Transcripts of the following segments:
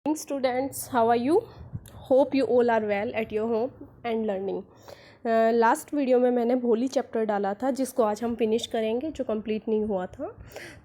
Morning students, how are you? Hope you all are well at your home and learning. Last video में मैंने भोली chapter डाला था जिसको आज हम फिनिश करेंगे, जो कंप्लीट नहीं हुआ था।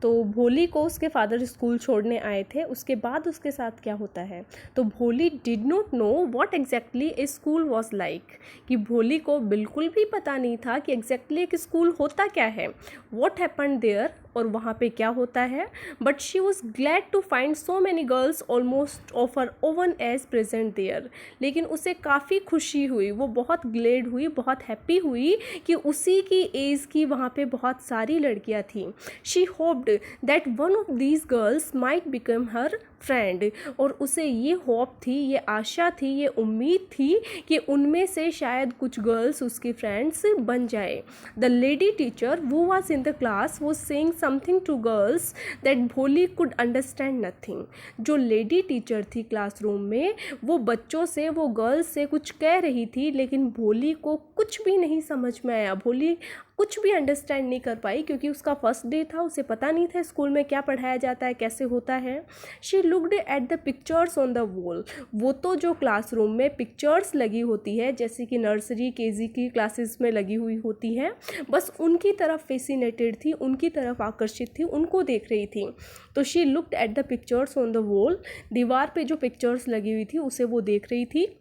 तो भोली को उसके फादर स्कूल छोड़ने आए थे, उसके बाद उसके साथ क्या होता है। तो भोली did not know what exactly A school was like, कि भोली को बिल्कुल भी पता नहीं था कि एग्जैक्टली एक स्कूल होता क्या है, व्हाट हैपेंड देयर, और वहाँ पे क्या होता है। But she was glad to find so many girls almost of her own age present there, लेकिन उसे काफ़ी खुशी हुई, वो बहुत ग्लेड हुई, बहुत हैप्पी हुई कि उसी की एज की वहाँ पे बहुत सारी लड़कियाँ थीं। She hoped that one of these girls might become her friend, और उसे ये होप थी, ये आशा थी, ये उम्मीद थी कि उनमें से शायद कुछ गर्ल्स उसकी फ्रेंड्स बन जाए। द लेडी टीचर वो was in the class was saying something to girls that Bholi could understand nothing. जो लेडी टीचर थी क्लासरूम में, वो बच्चों से, वो गर्ल्स से कुछ कह रही थी, लेकिन भोली को कुछ भी नहीं समझ में आया। भोली कुछ भी अंडरस्टैंड नहीं कर पाई, क्योंकि उसका फर्स्ट डे था, उसे पता नहीं था स्कूल में क्या पढ़ाया जाता है, कैसे होता है। She looked at the pictures on the wall, वो तो जो क्लासरूम में पिक्चर्स लगी होती है, जैसे कि नर्सरी केजी की क्लासेस में लगी हुई होती है, बस उनकी तरफ फेसिनेटेड थी, उनकी तरफ आकर्षित थी, उनको देख रही थी। तो she looked at the pictures on the wall, दीवार पे जो पिक्चर्स लगी हुई थी उसे वो देख रही थी।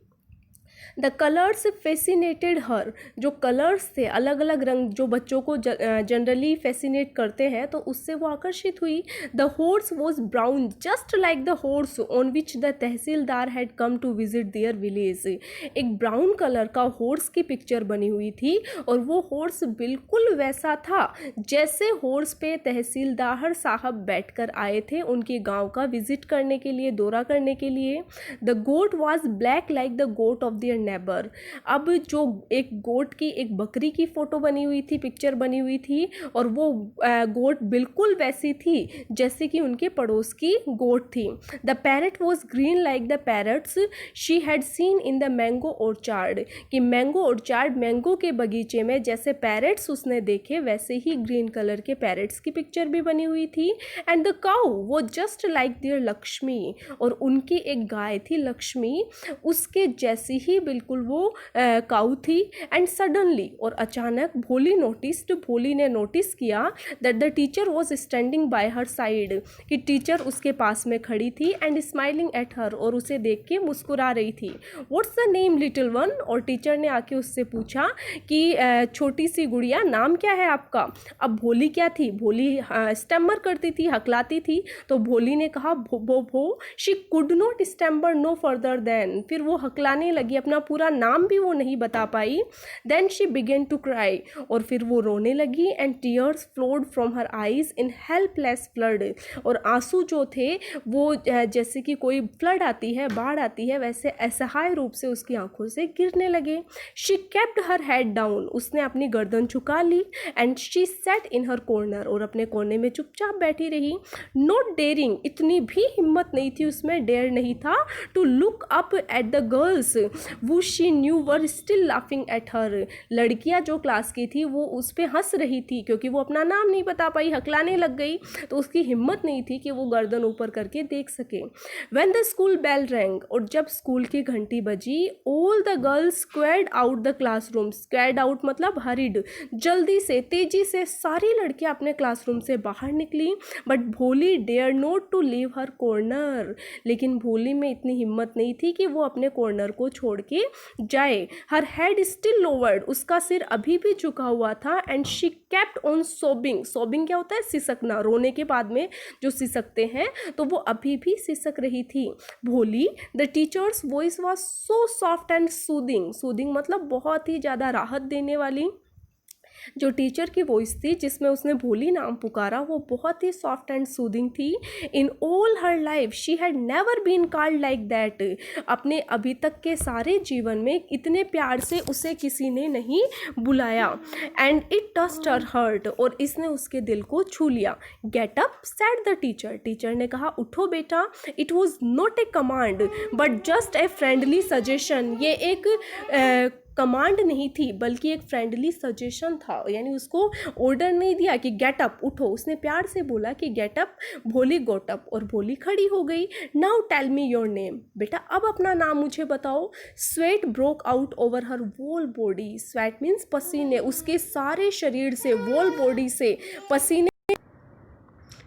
द कलर्स फेसिनेटेड हर, जो कलर्स थे, अलग अलग रंग जो बच्चों को जनरली फेसिनेट करते हैं, तो उससे वो आकर्षित हुई। The horse was brown just like the horse on which the tehsildar had come to visit their village. एक ब्राउन कलर का हॉर्स की पिक्चर बनी हुई थी, और वो हॉर्स बिल्कुल वैसा था जैसे हॉर्स पे तहसीलदार साहब बैठकर आए थे उनके गांव का विजिट करने के लिए, दौरा करने के लिए। The goat was black like the goat of their neighbour. अब जो एक गोट की, एक बकरी की फोटो बनी हुई थी, पिक्चर बनी हुई थी, और वो गोट बिल्कुल वैसी थी जैसे कि उनके पड़ोस की गोट थी। The parrot was green like the parrots she had seen in the mango orchard, कि मैंगो ऑर्चार्ड, मैंगो के बगीचे में जैसे पैरट्स उसने देखे, वैसे ही ग्रीन कलर के पैरट्स की पिक्चर भी बनी हुई थी। एंड द काउ वो जस्ट लाइक देयर लक्ष्मी, और उनकी एक गाय थी लक्ष्मी, उसके जैसी ही बिल्कुल वो काऊ थी। एंड सडनली, और अचानक, भोली ने नोटिस किया that the teacher was standing bye her side, कि टीचर उसके पास में खड़ी थी, एंड स्माइलिंग एट हर, और उसे देख के मुस्कुरा रही थी। What's the name little one, और टीचर ने आके उससे पूछा कि छोटी सी गुड़िया, नाम क्या है आपका। अब भोली क्या थी, भोली स्टैमर करती थी, हकलाती थी, तो भोली ने कहा भो। She could not stammer no further then, फिर वो हकलाने लगी, अपना पूरा नाम भी वो नहीं बता पाई। Then she began to cry, और फिर वो रोने लगी। And tears flowed from her eyes in helpless flood, और आंसू जो थे वो जैसे कि कोई फ्लड आती है, बाढ़ आती है, वैसे असहाय रूप से उसकी आंखों से गिरने लगे। She kept her head down, उसने अपनी गर्दन झुका ली। And she sat in her corner, और अपने कोने में चुपचाप बैठी रही। नॉट डेयरिंग, इतनी भी हिम्मत नहीं थी उसमें, डेयर नहीं था, to look up at the girls who she knew were still laughing at her, लड़कियां जो क्लास की थी वो उस पर हंस रही थी, क्योंकि वो अपना नाम नहीं बता पाई, हकलाने लग गई, तो उसकी हिम्मत नहीं थी कि वो गर्दन ऊपर करके देख सके। When the school bell rang, और जब स्कूल की घंटी बजी, all the girls squared out the classroom, squared out मतलब हरिड, जल्दी से, तेजी से सारी लड़कियां अपने क्लासरूम से बाहर निकली। But Bholi dare not to leave her corner, लेकिन भोली में इतनी हिम्मत नहीं थी कि वो अपने कॉर्नर को छोड़ के जाए। हर हेड स्टिल लोवर्ड, उसका सिर अभी भी झुका हुआ था। एंड शी केप्ट ऑन सोबिंग, सोबिंग क्या होता है, सिसकना, रोने के बाद में जो सिसकते हैं, तो वो अभी भी सिसक रही थी भोली। The teachers voice was so soft and soothing, soothing मतलब बहुत ही ज़्यादा राहत देने वाली। जो टीचर की वॉइस थी जिसमें उसने भोली नाम पुकारा, वो बहुत ही सॉफ्ट एंड सूदिंग थी। In all her life she had never been called like that, अपने अभी तक के सारे जीवन में इतने प्यार से उसे किसी ने नहीं बुलाया। And it touched her heart, और इसने उसके दिल को छू लिया। Get up said the teacher, teacher ने कहा उठो बेटा। It was not a command but just a friendly suggestion, ये एक कमांड नहीं थी बल्कि एक फ्रेंडली सजेशन था, यानी उसको ऑर्डर नहीं दिया कि गेट अप उठो, उसने प्यार से बोला कि गेट अप। भोली गोट अप और भोली खड़ी हो गई। Now tell me your name, बेटा अब अपना नाम मुझे बताओ। Sweat broke out over her whole body, sweat means पसीने, उसके सारे शरीर से, वोल बॉडी से पसीने,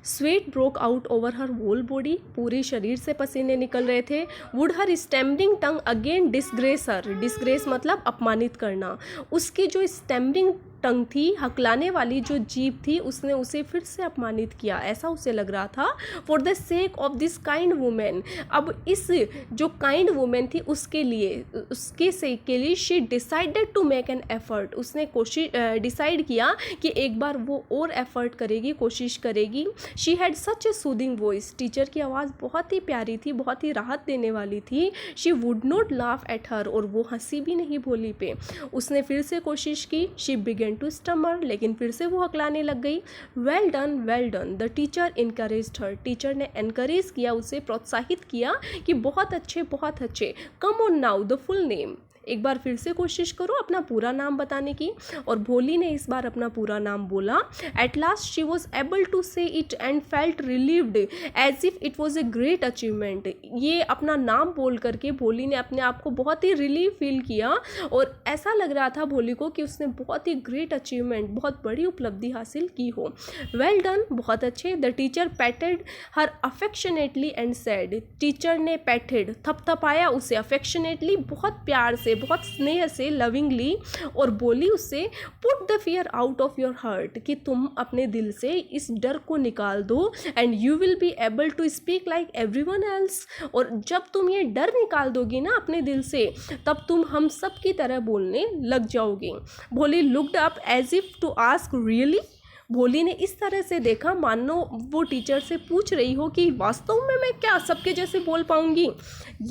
sweat broke out over her whole body, पूरे शरीर से पसीने निकल रहे थे। Would her stammering tongue again disgrace her, disgrace मतलब अपमानित करना, उसकी जो स्टैम्बरिंग टंग थी, हकलाने वाली जो जीभ थी, उसने उसे फिर से अपमानित किया, ऐसा उसे लग रहा था। For the sake of this kind women, अब इस जो काइंड वुमेन थी उसके लिए, उसके सेक के लिए she decided to make an effort, उसने कोशिश डिसाइड किया कि एक बार वो और एफर्ट करेगी, कोशिश करेगी। She had such A soothing voice, teacher की आवाज़ बहुत ही प्यारी थी, बहुत ही राहत देने वाली थी। She would not laugh at her, और वो हंसी भी नहीं भोली पे। उसने फिर से कोशिश की। शी बिगेन टू स्टमर, लेकिन फिर से वो हकलाने लग गई। Well done the teacher encouraged her, teacher ने एनकरेज किया, उसे प्रोत्साहित किया कि बहुत अच्छे बहुत अच्छे। Come on now the full name, एक बार फिर से कोशिश करो अपना पूरा नाम बताने की। और भोली ने इस बार अपना पूरा नाम बोला। At last she was able to say it and felt relieved as if it was a great achievement, ये अपना नाम बोल करके भोली ने अपने आप को बहुत ही रिलीव फील किया, और ऐसा लग रहा था भोली को कि उसने बहुत ही ग्रेट अचीवमेंट, बहुत बड़ी उपलब्धि हासिल की हो। वेल डन, बहुत अच्छे। The teacher पैटेड her affectionately and said, teacher ने पैटेड थपथपाया उसे, अफेक्शनेटली बहुत प्यार से, बहुत स्नेह से, लविंगली, और बोली उससे put the fear out of your heart, कि तुम अपने दिल से इस डर को निकाल दो, and you will be able to speak like everyone else, और जब तुम ये डर निकाल दोगी ना अपने दिल से, तब तुम हम सब की तरह बोलने लग जाओगी। Bholi looked up as if to ask really, Bholi ने इस तरह से देखा मानो वो टीचर से पूछ रही हो कि वास्तव में मैं क्या सबके जैसे बोल पाऊंगी।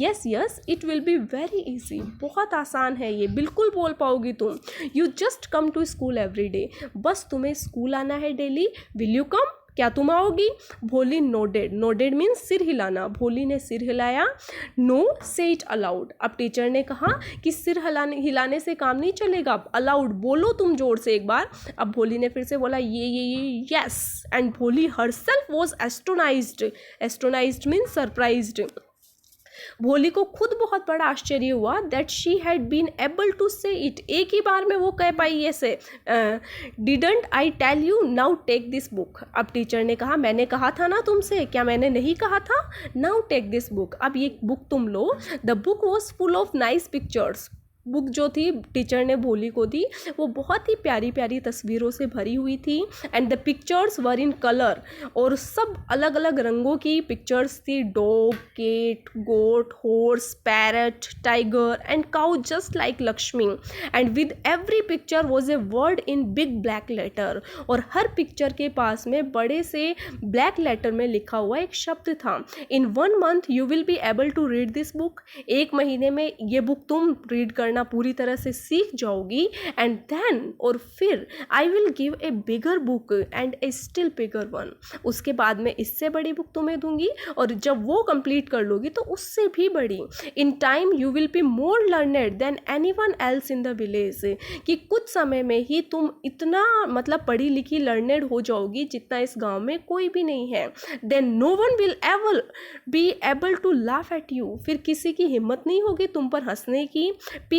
Yes yes it will be very easy, बहुत आसान है ये, बिल्कुल बोल पाओगी तुम। You just come to school every day, बस तुम्हें स्कूल आना है डेली। विल यू कम, क्या तुम आओगी? भोली नोडेड, नोडेड मीन्स सिर हिलाना, भोली ने सिर हिलाया। नो से इट अलाउड, अब टीचर ने कहा कि सिर हिलाने से काम नहीं चलेगा, अलाउड बोलो तुम जोर से एक बार। अब भोली ने फिर से बोला ये yes, and Bholi herself was astonished, astonished means surprised. Bholi को खुद बहुत बड़ा आश्चर्य हुआ that she had been able to say it, एक ही बार में वो कह पाई ऐसे। Didn't I tell you, now take this book, अब टीचर ने कहा मैंने कहा था ना तुमसे, क्या मैंने नहीं कहा था? नाउ टेक दिस बुक, अब ये बुक तुम लो। The book was full of nice pictures, book जो थी टीचर ने भोली को दी, वो बहुत ही प्यारी प्यारी तस्वीरों से भरी हुई थी। And the pictures were in colour, और सब अलग अलग रंगों की पिक्चर्स थी। Dog, cat, goat, horse, parrot, tiger and cow just like Lakshmi. And with every picture was a word in big black letter, और हर पिक्चर के पास में बड़े से ब्लैक लेटर में लिखा हुआ एक शब्द था। In 1 month you will be able to read this book, 1 महीने में ये बुक तुम रीड करना पूरी तरह से सीख जाओगी। एंड देन, और फिर I will give a bigger book and A still bigger one, उसके बाद में इससे बड़ी बुक तुम्हें दूंगी, और जब वो कंप्लीट कर लोगी तो उससे भी बड़ी। In time you will be more learned than anyone else in the village, कि कुछ समय में ही तुम इतना मतलब पढ़ी लिखी लर्नेड हो जाओगी जितना इस गांव में कोई भी नहीं है। Then no one will ever be able to laugh at you, फिर किसी की हिम्मत नहीं होगी तुम पर हंसने की।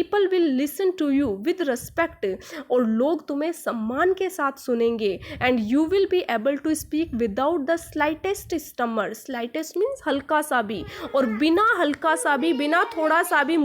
People will listen to you with respect, और लोग तुम्हें सम्मान के साथ सुनेंगे। And you will be able to speak without the slightest stammer, slightest means हल्का सा भी, और बिना हल्का सा भी, बिना थोड़ा सा भी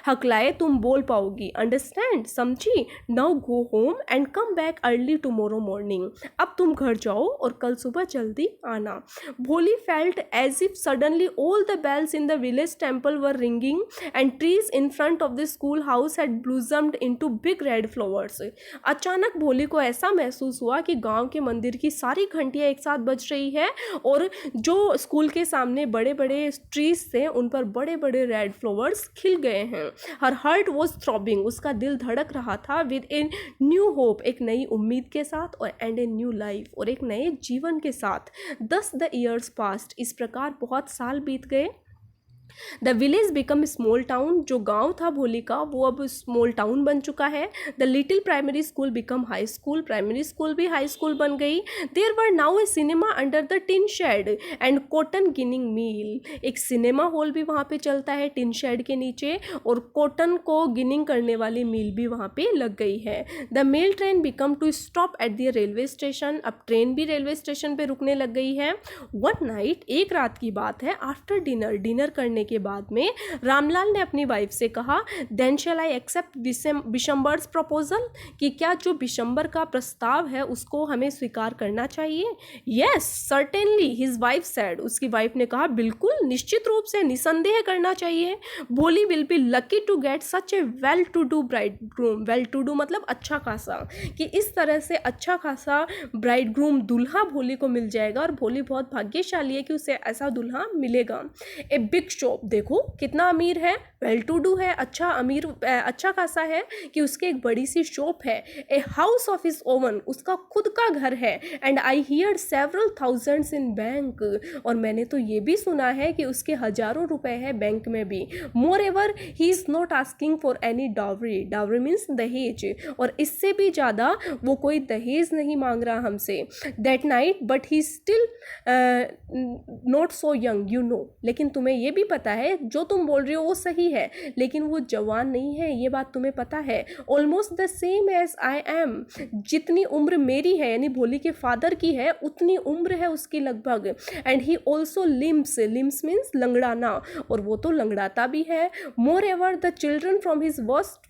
हकलाए तुम बोल पाओगी। अंडरस्टैंड, समझी? Now go home and come back early tomorrow morning, अब तुम घर जाओ और कल सुबह जल्दी आना। Bholi felt as if suddenly all the bells in the village temple were ringing and trees in front of the school house had blossomed into big red flowers. अचानक भोली को ऐसा महसूस हुआ कि गांव के मंदिर की सारी घंटियां एक साथ बज रही है, और जो स्कूल के सामने बड़े बड़े ट्रीज थे उन पर बड़े बड़े रेड फ्लावर्स खिल गए हैं। हर हार्ट वॉज थ्रॉबिंग, उसका दिल धड़क रहा था। विद ए न्यू होप, एक नई उम्मीद के साथ, और एंड ए न्यू लाइफ, और एक नए जीवन के साथ। 10 द ईयर्स पास्ट, इस प्रकार बहुत साल बीत गए। The village become small town, जो गांव था भोली का वो अब स्मॉल टाउन बन चुका है। The little primary school become high school, primary school भी हाई स्कूल बन गई। There were now a cinema under the tin shed and cotton ginning mill, एक सिनेमा हॉल भी वहाँ पे चलता है टिन शेड के नीचे, और कॉटन को गिनिंग करने वाली मिल भी वहाँ पे लग गई है। The mail train become to stop at the railway station, अब ट्रेन भी रेलवे स्टेशन पे रुकने लग गई है। वन नाइट, एक रात की बात है, आफ्टर डिनर, डिनर करने के बाद में रामलाल ने अपनी वाइफ से कहा, then shall I accept Bishamber's proposal, कि क्या जो बिशंबर का प्रस्ताव है उसको हमें स्वीकार करना चाहिए। Yes certainly his wife said, उसकी वाइफ ने कहा बिल्कुल, निश्चित रूप से, निसंदेह करना चाहिए। Bholi will be lucky to get such a well to do bridegroom, well to do मतलब अच्छा खासा, कि इस तरह से अच्छा खासा ब्राइड ग्रूम दुल्हा भोली को मिल जाएगा, और भोली बहुत भाग्यशाली है कि उसे ऐसा दुल्हा मिलेगा। ए बिग शॉप, देखो कितना अमीर है, वेल टू डू है, अच्छा अमीर, अच्छा खासा है कि उसके एक बड़ी सी शॉप है। A house of his oven, उसका खुद का घर है। And I hear several thousands in bank, और मैंने तो ये भी सुना है कि उसके हजारों रुपए हैं बैंक में भी। Moreover he is not asking for any dowry, dowry means दहेज, और इससे भी ज़्यादा वो कोई दहेज नहीं मांग रहा हमसे। That night but he still not so young you know, लेकिन तुम्हें ये भी पता है, जो तुम बोल रही हो वो सही है, लेकिन वो जवान नहीं है, ये बात तुम्हें पता है। Almost the same age as I, जितनी उम्र मेरी है यानी भोली के फादर की है उतनी उम्र है उसकी लगभग। And he also limps, limps means लंगड़ाना, और वो तो लंगड़ाता भी है। Moreover the children from his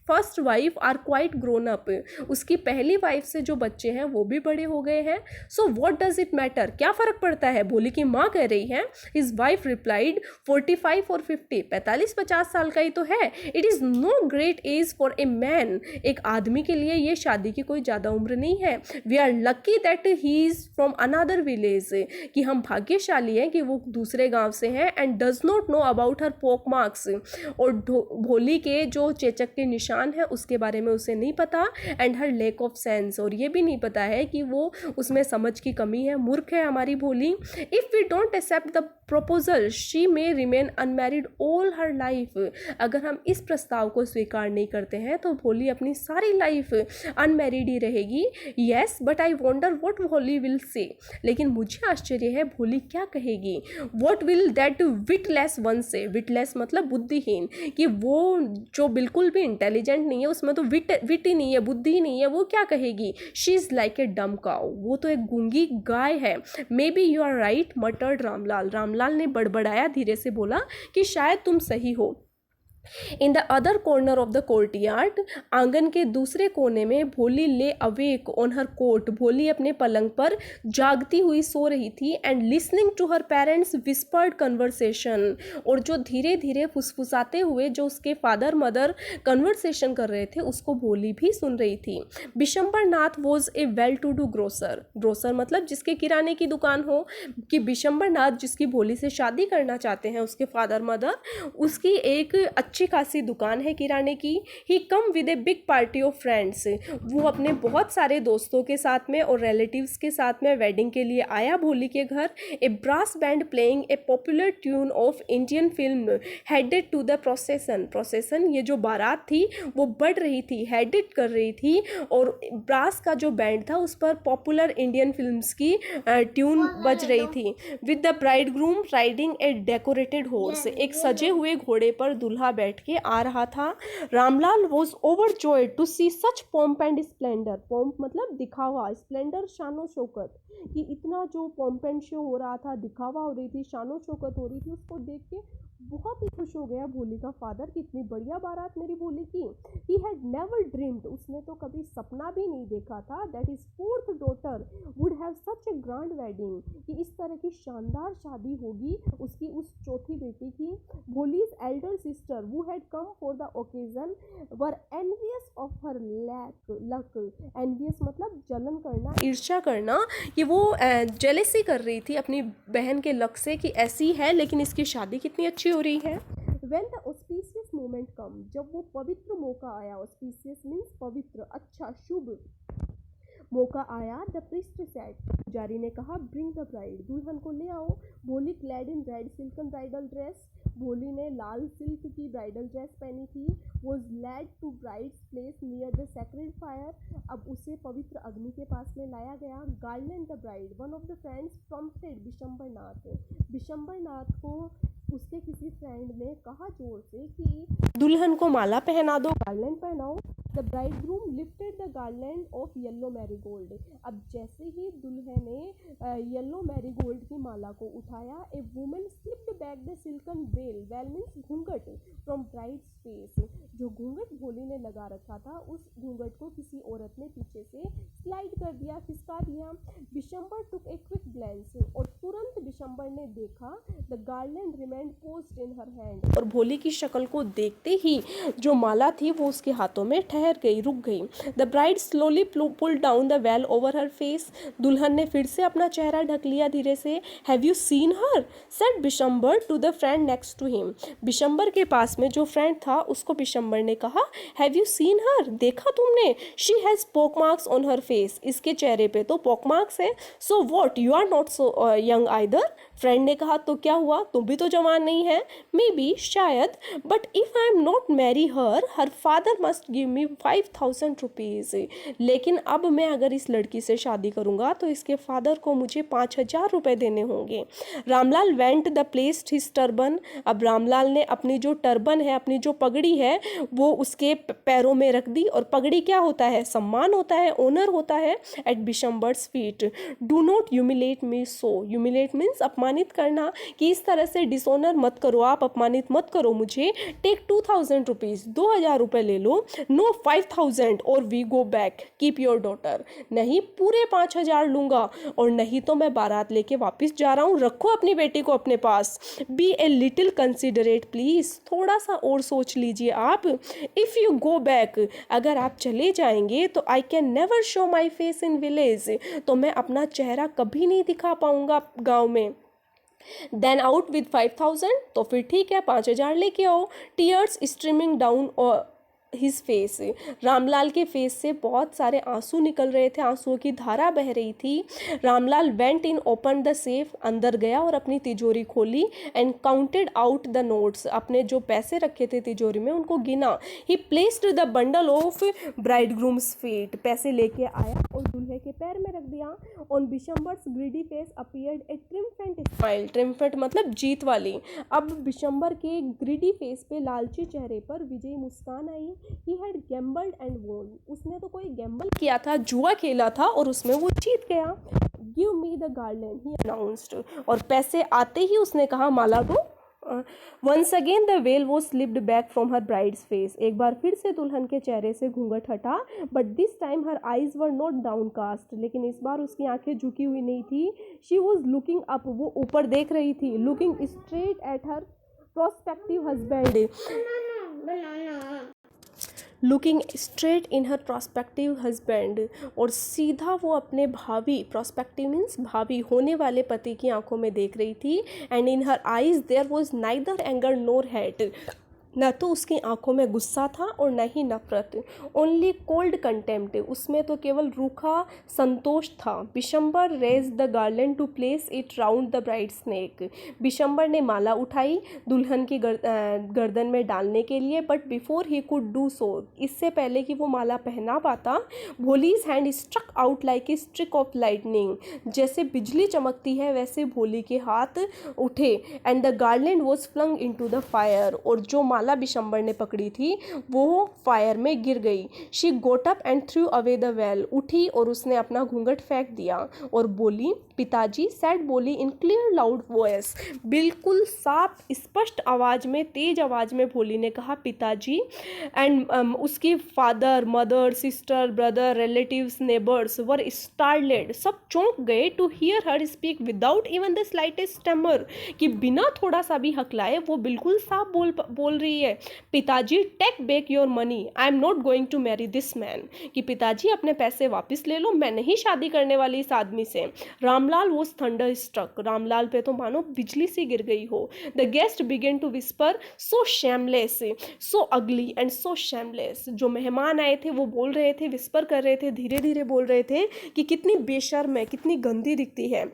first wife are quite grown up, उसकी पहली वाइफ से जो बच्चे हैं वो भी बड़े हो गए हैं। So what does it matter, क्या फ़र्क पड़ता है, भोली की माँ कह रही है। हिज वाइफ रिप्लाइड 45 और 50, 45-50 साल का ही तो है। It is no great age for a man, एक आदमी के लिए ये शादी की कोई ज़्यादा उम्र नहीं है। We are lucky that he is from another village, कि हम भाग्यशाली हैं कि वो दूसरे गांव से हैं। And does not know about her पोक मार्क्स, और भोली के जो चेचक के निशान हैं उसके बारे में उसे नहीं पता। And her lack of sense, और ये भी नहीं पता है कि वो उसमें समझ की कमी है, मूर्ख है हमारी Bholi. If we don't accept the proposal she may remain unmarried all her life, अगर हम इस प्रस्ताव को स्वीकार नहीं करते हैं तो भोली अपनी सारी लाइफ अनमैरिड ही रहेगी। Yes but I wonder what Bholi will say, लेकिन मुझे आश्चर्य है भोली क्या कहेगी। What will that witless one say, witless मतलब बुद्धिहीन, कि वो जो बिल्कुल भी इंटेलिजेंट नहीं है, उसमें तो विट ही नहीं है, बुद्धि ही नहीं है, वो क्या कहेगी। शी इज़ लाइक ए डम काउ, वो तो एक गूंगी गाय है। Maybe you are right muttered Ramlal, Ramlal ने बड़बड़ाया, धीरे से बोला कि शायद तुम सही हो। In the other corner of the courtyard, आंगन के दूसरे कोने में भोली ले अवेक ऑन हर कोट, भोली अपने पलंग पर जागती हुई सो रही थी। And listening to her parents whispered conversation, और जो धीरे धीरे फुसफुसाते हुए जो उसके फादर मदर कन्वर्सेशन कर रहे थे उसको भोली भी सुन रही थी। Bishamber Nath was a well to do grocer, grocer मतलब जिसके किराने की दुकान हो, कि बिशंबर नाथ जिसकी भोली से शादी करना चाहते हैं उसके फादर मदर, उसकी एक अच्छी खासी दुकान है किराने की। He came with a big party of friends, वो अपने बहुत सारे दोस्तों के साथ में और रिलेटिव्स के साथ में वेडिंग के लिए आया भोली के घर। A brass band playing a popular tune of Indian film headed to the procession, procession ये जो बारात थी वो बढ़ रही थी, हेडेड कर रही थी, और ब्रास का जो बैंड था उस पर पॉपुलर इंडियन फिल्म्स की ट्यून बज रही थी। With the bride groom riding A decorated horse, एक सजे हुए घोड़े पर दूल्हा बैठ के आ रहा था। Ramlal was overjoyed to see such pomp and splendour, pomp मतलब दिखावा, स्प्लेंडर शानो शौकत, कि इतना जो पॉम्प एंड शो हो रहा था, दिखावा हो रही थी, शानो शौकत हो रही थी, उसको देख के बहुत ही खुश हो गया भोली का फादर कि इतनी बढ़िया बारात मेरी भोली की। ही हैड नेवर ड्रीम्ड, उसने तो कभी सपना भी नहीं देखा था, that is fourth daughter would have such A grand wedding, कि इस तरह की शानदार शादी होगी उसकी उस चौथी बेटी की। Bholi's Elder sister who had come for the occasion were envious of her luck, envious मतलब जलन करना, ईर्ष्या करना, कि वो जेलेसी कर रही थी अपनी बहन के लक से कि ऐसी है लेकिन इसकी शादी कितनी अच्छी हो रही है। When the auspicious moment come, जब वो पवित्र मौका आया, auspicious means पवित्र, अच्छा, शुभ मौका आया। द प्रिस्ट सेड, पुजारी ने कहा, ब्रिंग द ब्राइड, दुल्हन को ले आओ। Bholi clad in red silken bridal dress, Bholi ने लाल सिल्क की ब्राइडल ड्रेस पहनी थी। Was led to bride's place near the sacred fire. अब उसे पवित्र अग्नि के पास में लाया गया। Garland the bride, one of the friends prompted Bishambarnath. Bishambarnath को उसके किसी फ्रेंड ने कहा जोर से कि दुल्हन को माला पहना दो, गार्लैंड पहनाओ। The bridegroom lifted the garland of yellow marigold. अब जैसे ही दुल्हन ने येलो मैरीगोल्ड की माला को उठाया, a woman slipped back the silken well, well means घूंघट, फ्रॉम ब्राइड्स फेस। जो घूंघट भोली ने लगा रखा था, उस घूंघट को किसी औरत ने पीछे से स्लाइड कर दिया, खिसका दिया। बिशंबर टुक ए क्विक ग्लैंस, और तुरंत बिशंबर ने देखा the garland remained posed in her hand, और भोली की शक्ल को देखते ही जो माला थी वो उसके हाथों में ठहर गई, रुक गई। The bride slowly pulled down the well over her face. दुल्हन ने फिर से अपना चेहरा ढक लिया धीरे से। Have you seen her, said Bishambar to the friend next to him. Bishambar के पास में जो फ्रेंड था उसको बिशंबर ने कहा, हैव यू सीन हर, देखा तुमने? She has pock marks on her face, इसके चेहरे पे तो पोक मार्क्स है। So what, you are not so young either. Friend ने कहा, तो क्या हुआ, तुम भी तो जवान नहीं है। मे बी, शायद, but if I am not marry her, her father must give me 5000 rupees. लेकिन अब मैं अगर इस लड़की से शादी करूंगा तो इसके फादर को मुझे 5000 रुपये देने होंगे। Ramlal went the placed his turban. अब रामलाल ने अपनी जो टर्बन है, अपनी जो पगड़ी है, वो उसके पैरों में रख दी। और पगड़ी क्या होता है, सम्मान होता है, ऑनर होता है। At Bishamber's feet. Do not humiliate me so, humiliate means अपमानित करना, कि इस तरह से डिसऑनर मत करो, आप अपमानित मत करो मुझे। टेक 2000 रुपीज़, 2000 रुपये ले लो। नो 5000 और we go back, keep your daughter. नहीं, पूरे 5000 लूँगा, और नहीं तो मैं बारात लेके वापस जा रहा हूँ, रखो अपनी बेटी को अपने पास। Be a little considerate please, थोड़ा सा और सोच लीजिए आप। इफ़ यू गो बैक, अगर आप चले जाएंगे तो I can never show my face in village, तो मैं अपना चेहरा कभी नहीं दिखा पाऊँगा गाँव में। देन आउट विद 5000, तो फिर ठीक है 5000 लेके आओ। Tears streaming down his face, Ramlal के फेस से बहुत सारे आंसू निकल रहे थे, आंसुओं की धारा बह रही थी। Ramlal went in, open the safe, अंदर गया और अपनी तिजोरी खोली। And counted out the notes, अपने जो पैसे रखे थे तिजोरी में उनको गिना। He placed the bundle of bridegroom's feet, पैसे लेके आया और दूल्हे के पैर में रख दिया। On Bishamber's greedy face appeared a triumphant smile, triumphant मतलब जीत वाली। अब बिशंबर के ग्रीडी फेस पे, लालची चेहरे पर विजयी मुस्कान आई। He had gambled and won, उसने तो कोई गैम्बल किया था, जुआ खेला था और उसमें वो जीत गया। Give me the garland, he announced, और पैसे आते ही उसने कहा माला दो। Once again the veil was slipped back from her bride's face, एक बार फिर से दुल्हन के चेहरे से घूंघट हटा। But this time her eyes were not downcast, लेकिन इस बार उसकी आंखें झुकी हुई नहीं थी। She was looking up, वो ऊपर देख रही थी। Looking straight at her prospective husband, looking straight in her prospective husband, और सीधा वो अपने भावी, प्रॉस्पेक्टिव मीन्स भावी होने वाले पति की आंखों में देख रही थी। And in her eyes there was neither anger nor hate, न तो उसकी आंखों में गुस्सा था और न ही नफरत। ओनली कोल्ड कंटेम्प्ट, उसमें तो केवल रूखा संतोष था। Bishamber raised the garland to place it round the bride's neck, Bishamber ने माला उठाई दुल्हन की गर्दन में डालने के लिए। But before he could do so, इससे पहले कि वो माला पहना पाता, Bholi's hand struck out like a streak of lightning, जैसे बिजली चमकती है वैसे भोली के हाथ उठे। And the garland was flung into the fire, और जो माला बिशंबर ने पकड़ी थी वो फायर में गिर गई। She goat up and through away the well, उठी और उसने अपना घूंघट फेंक दिया और बोली, पिताजी, सैड बोली इन क्लियर लाउड वॉइस, बिल्कुल साफ स्पष्ट आवाज़ में, तेज आवाज़ में भोली ने कहा, पिताजी। एंड उसकी father, mother, sister, brother, relatives, neighbours were startled, सब चौंक गए to hear her speak without even the slightest stammer, कि बिना थोड़ा सा भी हकलाए वो बिल्कुल साफ बोल रही है। पिताजी, take back your money, I am not going to marry this man, कि पिताजी अपने पैसे वापस ले लो, मैं नहीं शादी करने वाली इस आदमी से। Ramlal was thunderstruck, Ramlal पे तो मानो बिजली सी गिर गई हो। The guest began to whisper, so shameless, so ugly and सो शैमलेस, जो मेहमान आए थे वो बोल रहे थे, विस्पर कर रहे थे, धीरे धीरे बोल रहे थे कि कितनी बेशर्म है, कितनी गंदी दिखती है।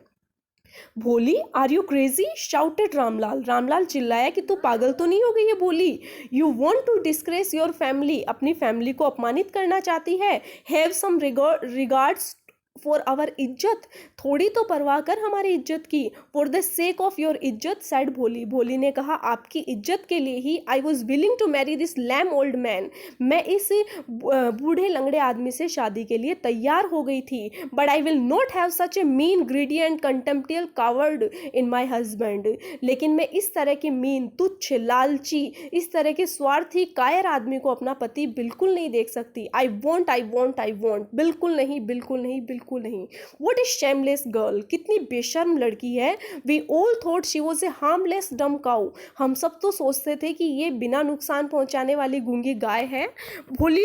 Bholi, are you crazy? Shouted Ramlal. Ramlal चिल्लाया कि तू पागल तो नहीं हो गई है Bholi? You want to disgrace your family, अपनी फैमिली को अपमानित करना चाहती है। Have some regards for our इज्जत, थोड़ी तो परवाह कर हमारी इज्जत की। For the sake of your इज्जत, सैड भोली। भोली ने कहा, आपकी इज्जत के लिए ही I was willing to marry this lame old man, मैं इस बूढ़े लंगड़े आदमी से शादी के लिए तैयार हो गई थी। But I will not have such a mean greedy and contemptible coward in my husband, लेकिन मैं इस तरह की मीन, तुच्छ, लालची, इस तरह के स्वार्थी, कायर आदमी को अपना पति बिल्कुल नहीं देख सकती। I want, I want, I want, बिल्कुल नहीं, बिल्कुल नहीं, बिल्कुल नहीं। What a shameless girl, कितनी बेशर्म लड़की है। We all thought she was a harmless dumb cow, हम सब तो सोचते थे कि ये बिना नुकसान पहुंचाने वाली गूंगी गाय है। भोली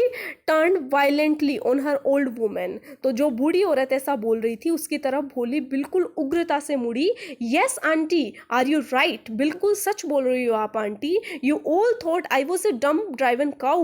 turned violently on her old woman, तो जो बूढ़ी औरत ऐसा बोल रही थी उसकी तरफ भोली बिल्कुल उग्रता से मुड़ी। Yes aunty, are you right, बिल्कुल सच बोल रही हो आप aunty. You all thought I was a dumb driven cow,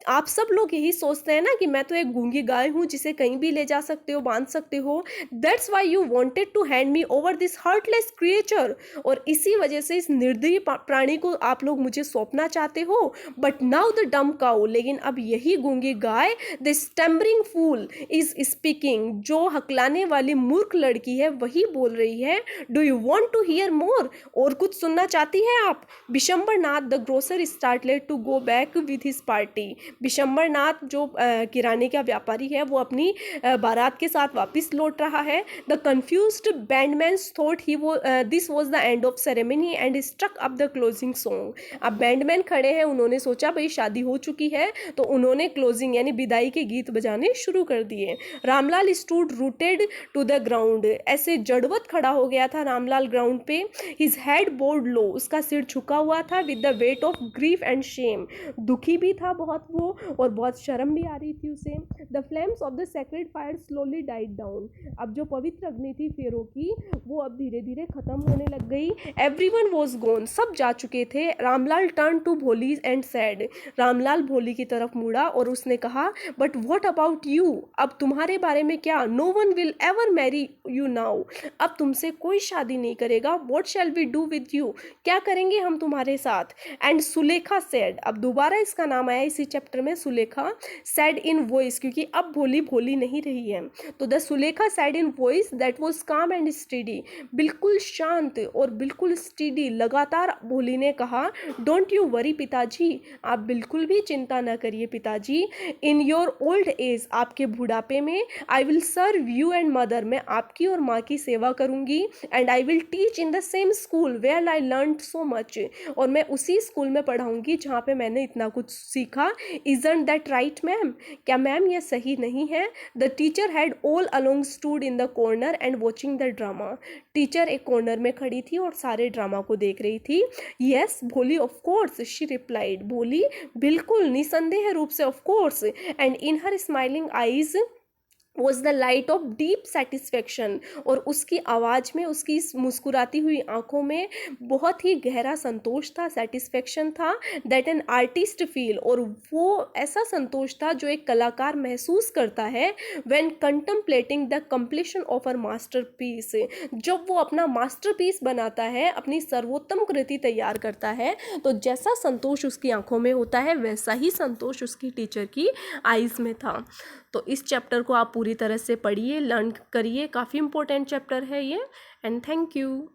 आप सब लोग यही सोचते हैं ना कि मैं तो एक गूंगी गाय हूँ जिसे कहीं भी ले जा सकते हो, बांध सकते हो। That's why you wanted to hand me over this heartless creature, और इसी वजह से इस निर्दयी प्राणी को आप लोग मुझे सौंपना चाहते हो। बट नाउ द डम काउ, लेकिन अब यही गूंगी गाय, द स्टैम्बरिंग फूल इज स्पीकिंग, जो हकलाने वाली मूर्ख लड़की है वही बोल रही है। Do you want to hear more, और कुछ सुनना चाहती हैं आप? Bishamber Nath the grocer started to go back with his party, Bishamber Nath जो किराने का व्यापारी है वो अपनी बारात के साथ वापस लौट रहा है। द कंफ्यूज्ड बैंडमैन्स थॉट ही वो this was the end of ceremony and struck up the closing song. अब बैंडमैन खड़े हैं, उन्होंने सोचा भाई शादी हो चुकी है, तो उन्होंने क्लोजिंग यानी विदाई के गीत बजाने शुरू कर दिए। Ramlal stood rooted to the ground, ऐसे जड़वत खड़ा हो गया था रामलाल ग्राउंड पे। हिज हेड बोर्ड लो, उसका सिर झुका हुआ था। With the weight of grief and shame, दुखी भी था बहुत वो, और बहुत शर्म भी आ रही थी उसे। The flames of the sacred fire slowly died down, अब जो पवित्र अग्नि थी फेरों की वो अब धीरे धीरे खत्म होने लग गई। एवरीवन वाज गॉन, सब जा चुके थे। रामलाल टर्न टू भोली एंड सैड, रामलाल भोली की तरफ मुड़ा और उसने कहा, बट व्हाट अबाउट यू, अब तुम्हारे बारे में क्या? No one will ever marry you now, अब तुमसे कोई शादी नहीं करेगा। What shall we do with you, क्या करेंगे हम तुम्हारे साथ? एंड सुलेखा सैड, अब दोबारा इसका नाम आया इसी चैप्टर में, सुलेखा। सैड इन वॉइस, क्योंकि अब भोली भोली नहीं रही है, तो the Sulekha sad in voice that was काम एंड स्टेडी, बिल्कुल शांत और बिल्कुल स्टेडी, लगातार भोली ने कहा, डोंट यू वरी पिताजी, आप बिल्कुल भी चिंता न करिए पिताजी। इन योर ओल्ड एज, आपके बुढ़ापे में, I will serve you and mother, मैं आपकी और माँ की सेवा करूंगी। And I will teach in the same school where I learn so much, और मैं उसी स्कूल में पढ़ाऊंगी जहाँ पे मैंने इतना कुछ सीखा। Isn't that right, ma'am? क्या मैम ये सही नहीं है? The teacher had all along stood in the corner and watching the drama. Teacher एक कॉर्नर में खड़ी थी और सारे ड्रामा को देख रही थी। Yes, भोली of course, she replied. भोली बिल्कुल निसंदेह रूप से of course, and in her smiling eyes was the light of deep satisfaction, और उसकी आवाज़ में, उसकी मुस्कुराती हुई आंखों में बहुत ही गहरा संतोष था, सेटिस्फेक्शन था। दैट एन आर्टिस्ट फील, और वो ऐसा संतोष था जो एक कलाकार महसूस करता है when contemplating the completion of her masterpiece, जब वो अपना मास्टरपीस बनाता है, अपनी सर्वोत्तम कृति तैयार करता है, तो जैसा संतोष उसकी आंखों में होता है वैसा ही संतोष उसकी टीचर की आईज में था। तो इस चैप्टर को आप पूरी तरह से पढ़िए, लर्न करिए, काफ़ी इंपॉर्टेंट चैप्टर है ये। And thank you.